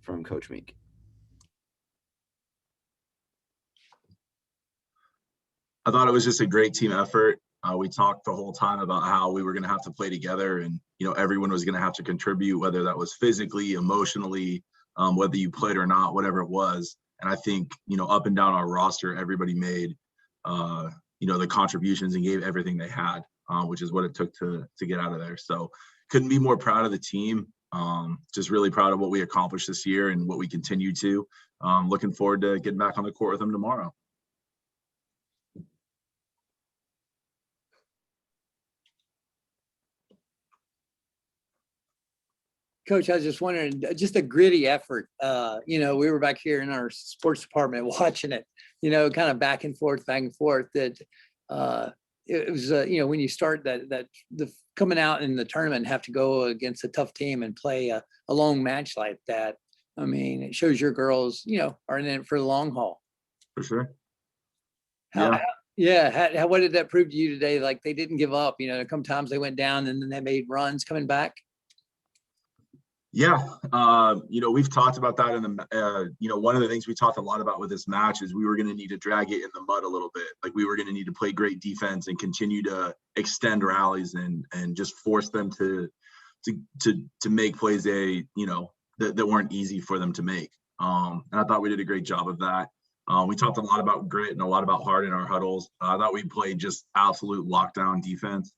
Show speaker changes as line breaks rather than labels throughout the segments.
from Coach Meek?
I thought it was just a great team effort. We talked the whole time about how we were going to have to play together, and everyone was going to have to contribute, whether that was physically, emotionally, whether you played or not, whatever it was. And I think up and down our roster, everybody made the contributions and gave everything they had, which is what it took to get out of there. So couldn't be more proud of the team. Just really proud of what we accomplished this year and what we continue to. Looking forward to getting back on the court with them tomorrow.
Coach, I was just wondering, just a gritty effort. We were back here in our sports department watching it, kind of back and forth, that it was, when you start the coming out in the tournament and have to go against a tough team and play a long match like that. I mean, it shows your girls, are in it for the long haul.
For sure.
What did that prove to you today? Like they didn't give up, a couple times they went down and then they made runs coming back.
Yeah. We've talked about that in the, one of the things we talked a lot about with this match is we were going to need to drag it in the mud a little bit. Like we were going to need to play great defense and continue to extend rallies and just force them to make plays that weren't easy for them to make. And I thought we did a great job of that. We talked a lot about grit and a lot about heart in our huddles. I thought we played just absolute lockdown defense.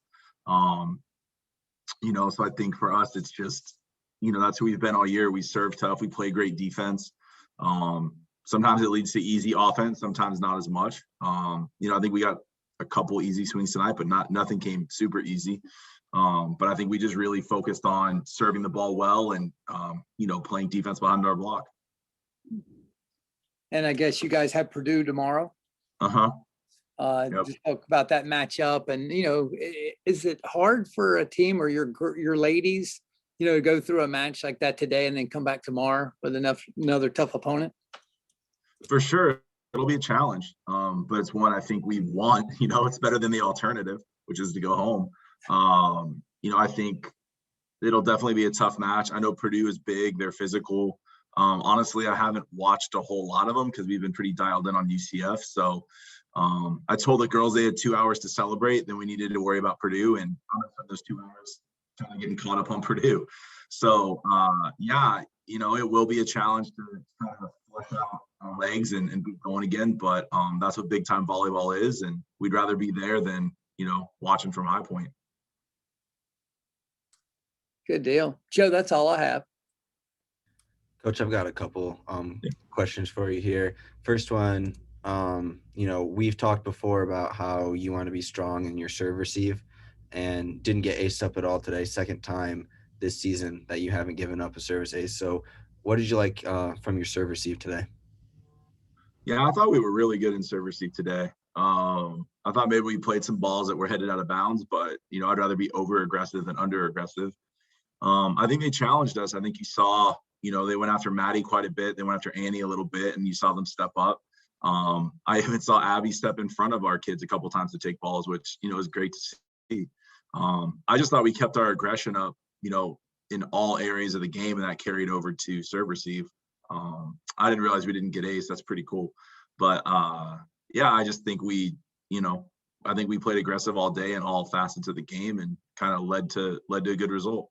So I think for us, it's just, that's who we've been all year. We serve tough. We play great defense. Sometimes it leads to easy offense. Sometimes not as much. I think we got a couple easy swings tonight, but nothing came super easy. But I think we just really focused on serving the ball well and, playing defense behind our block.
And I guess you guys have Purdue tomorrow.
Yep.
Just talk about that matchup. And, is it hard for a team or your ladies, to go through a match like that today and then come back tomorrow with another tough opponent?
For sure. It'll be a challenge. But it's one I think we want, it's better than the alternative, which is to go home. I think it'll definitely be a tough match. I know Purdue is big. They're physical. Honestly, I haven't watched a whole lot of them because we've been pretty dialed in on UCF. So I told the girls they had 2 hours to celebrate. Then we needed to worry about Purdue, and I'm going to spend those 2 hours kind of getting caught up on Purdue. So it will be a challenge to kind of flush out our legs and be going again. But that's what big time volleyball is, and we'd rather be there than watching from High Point.
Good deal, Joe. That's all I have.
Coach, I've got a couple questions for you here. First one, we've talked before about how you want to be strong in your serve receive and didn't get aced up at all today. Second time this season that you haven't given up a service ace. So what did you like from your serve receive today?
Yeah, I thought we were really good in serve receive today. I thought maybe we played some balls that were headed out of bounds, but, I'd rather be over aggressive than under aggressive. I think they challenged us. I think you saw, they went after Maddie quite a bit. They went after Annie a little bit, and you saw them step up. I even saw Abby step in front of our kids a couple times to take balls, which, is great to see. I just thought we kept our aggression up, in all areas of the game, and that carried over to serve receive. I didn't realize we didn't get ace. That's pretty cool. But I just think I think we played aggressive all day in all facets of the game and kind of led to a good result.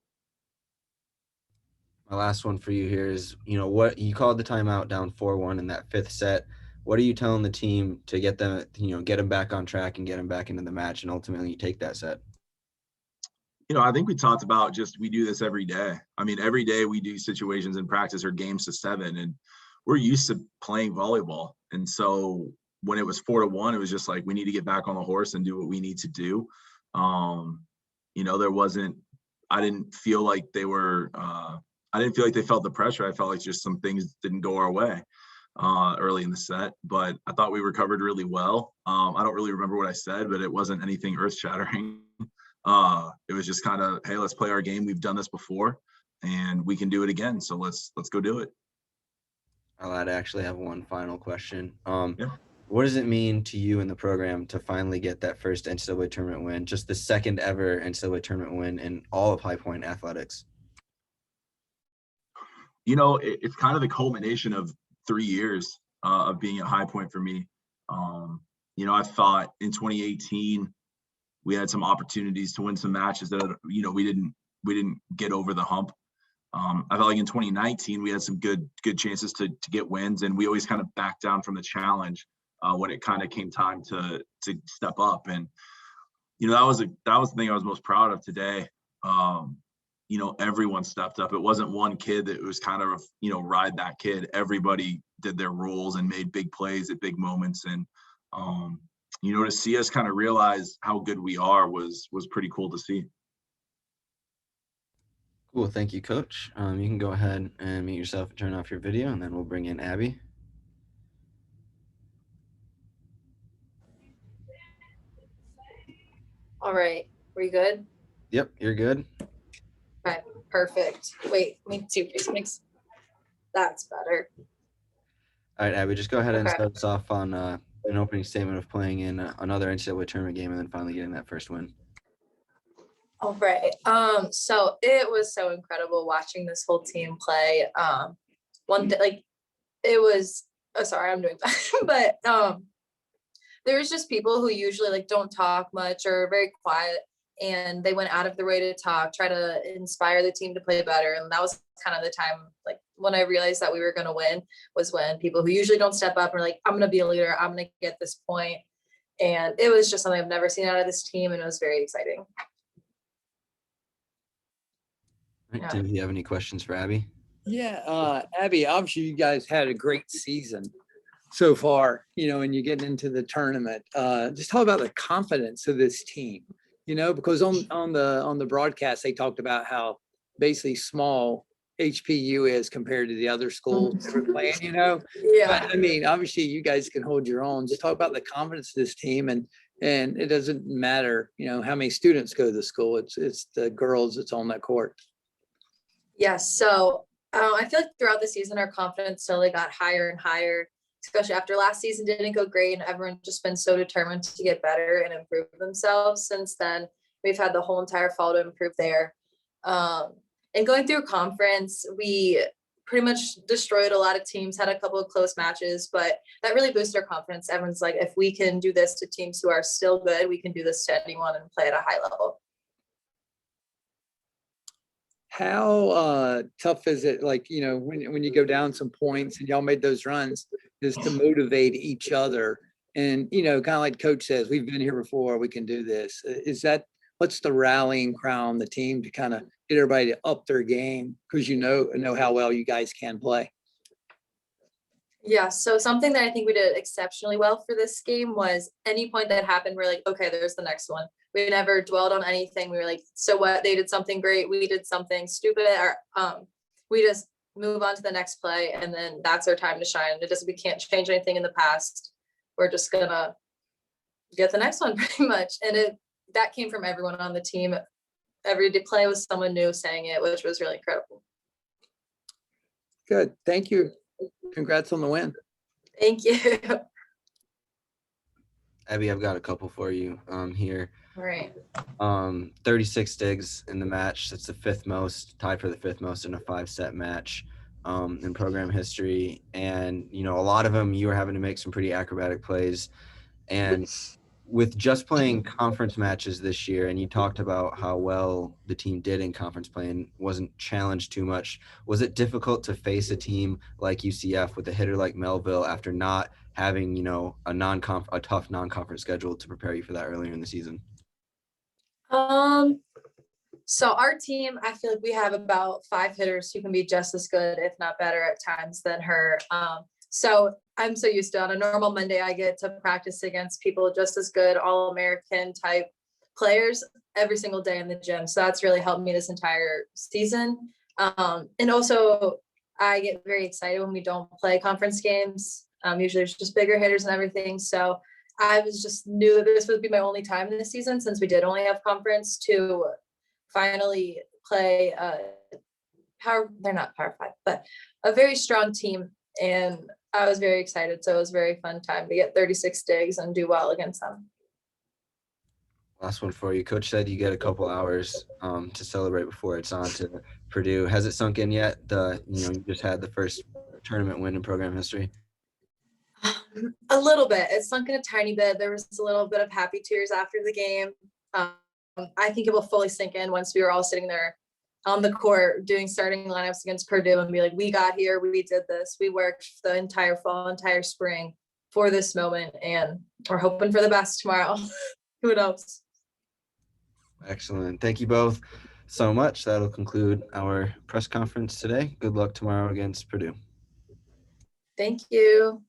My last one for you here is, what you called the timeout down 4-1 in that fifth set. What are you telling the team to get them, get them back on track and get them back into the match and ultimately take that set?
I think we talked about we do this every day. I mean, every day we do situations in practice or games to 7, and we're used to playing volleyball. And so when it was 4-1, it was just like, we need to get back on the horse and do what we need to do. I didn't feel like they felt the pressure. I felt like just some things didn't go our way early in the set, but I thought we recovered really well. I don't really remember what I said, but it wasn't anything earth shattering. It was just kind of, hey, let's play our game. We've done this before and we can do it again. So let's go do it.
I'd actually have one final question.
Yeah.
What does it mean to you in the program to finally get that first NCAA tournament win, just the second ever NCAA tournament win in all of High Point athletics?
It's kind of the culmination of 3 years of being at High Point for me. I thought in 2018 we had some opportunities to win some matches that we didn't get over the hump. I felt like in 2019 we had some good chances to get wins, and we always kind of backed down from the challenge when it kind of came time to step up. And that was the thing I was most proud of today. Everyone stepped up. It wasn't one kid that was kind of ride that kid. Everybody did their roles and made big plays at big moments. And to see us kind of realize how good we are was pretty cool to see.
Cool. Thank you, Coach. You can go ahead and mute yourself and turn off your video, and then we'll bring in Abby.
All right. Were you good?
Yep, you're good.
Okay, perfect. Wait, me too. That's better.
All right, Abby, just go ahead and
Okay.
start us off on an opening statement of playing in another NCAA tournament game and then finally getting that first win.
All right. So it was so incredible watching this whole team play. One thing, like, it was. Oh, sorry, I'm doing that. But there's just people who usually don't talk much or are very quiet, and they went out of their way to talk, try to inspire the team to play better. And that was kind of the time, when I realized that we were going to win, was when people who usually don't step up are like, I'm going to be a leader, I'm going to get this point. And it was just something I've never seen out of this team, and it was very exciting.
Right, Tim, do you have any questions for Abby?
Yeah, Abby, obviously you guys had a great season so far, and you're getting into the tournament. Just talk about the confidence of this team, because on the broadcast, they talked about how basically small HPU is compared to the other schools that were playing,
Yeah.
But I mean, obviously you guys can hold your own. Just talk about the confidence of this team, and it doesn't matter, how many students go to the school. It's the girls that's on that court.
Yes. So I feel like throughout the season, our confidence slowly got higher and higher, especially after last season didn't go great, and everyone's just been so determined to get better and improve themselves. Since then, we've had the whole entire fall to improve there. And going through conference, we pretty much destroyed a lot of teams, had a couple of close matches, but that really boosted our confidence. Everyone's like, if we can do this to teams who are still good, we can do this to anyone and play at a high level.
How tough is it, when you go down some points and y'all made those runs, is to motivate each other? And, kind of like Coach says, we've been here before, we can do this. What's the rallying cry on the team to kind of get everybody to up their game? Because know how well you guys can play.
Yeah, so something that I think we did exceptionally well for this game was any point that happened, we're like, okay, there's the next one. We never dwelled on anything. We were like, so what? They did something great, we did something stupid, or we just move on to the next play, and then that's our time to shine. We can't change anything in the past. We're just gonna get the next one, pretty much. And that came from everyone on the team. Every play was someone new saying it, which was really incredible.
Good, thank you. Congrats on the win.
Thank you.
Abby, I've got a couple for you here.
All right.
36 digs in the match. That's the fifth most, tied for the fifth most in a 5-set match in program history. And, a lot of them, you were having to make some pretty acrobatic plays. And with just playing conference matches this year, and you talked about how well the team did in conference play and wasn't challenged too much, was it difficult to face a team like UCF with a hitter like Melville after not having, a tough non-conference schedule to prepare you for that earlier in the season?
So our team, I feel like we have about 5 hitters who can be just as good, if not better at times than her. So I'm so used to, on a normal Monday, I get to practice against people just as good, All-American type players every single day in the gym. So that's really helped me this entire season. And also I get very excited when we don't play conference games. Usually there's just bigger hitters and everything. So I was just knew that this would be my only time this season, since we did only have conference, to finally play they're not Power 5, but a very strong team. And I was very excited. So it was a very fun time to get 36 digs and do well against them.
Last one for you. Coach said you get a couple hours to celebrate before it's on to Purdue. Has it sunk in yet? You just had the first tournament win in program history.
A little bit. It sunk in a tiny bit. There was a little bit of happy tears after the game. I think it will fully sink in once we were all sitting there on the court doing starting lineups against Purdue and be like, we got here, we did this. We worked the entire fall, entire spring for this moment, and we're hoping for the best tomorrow. Who knows?
Excellent. Thank you both so much. That'll conclude our press conference today. Good luck tomorrow against Purdue.
Thank you.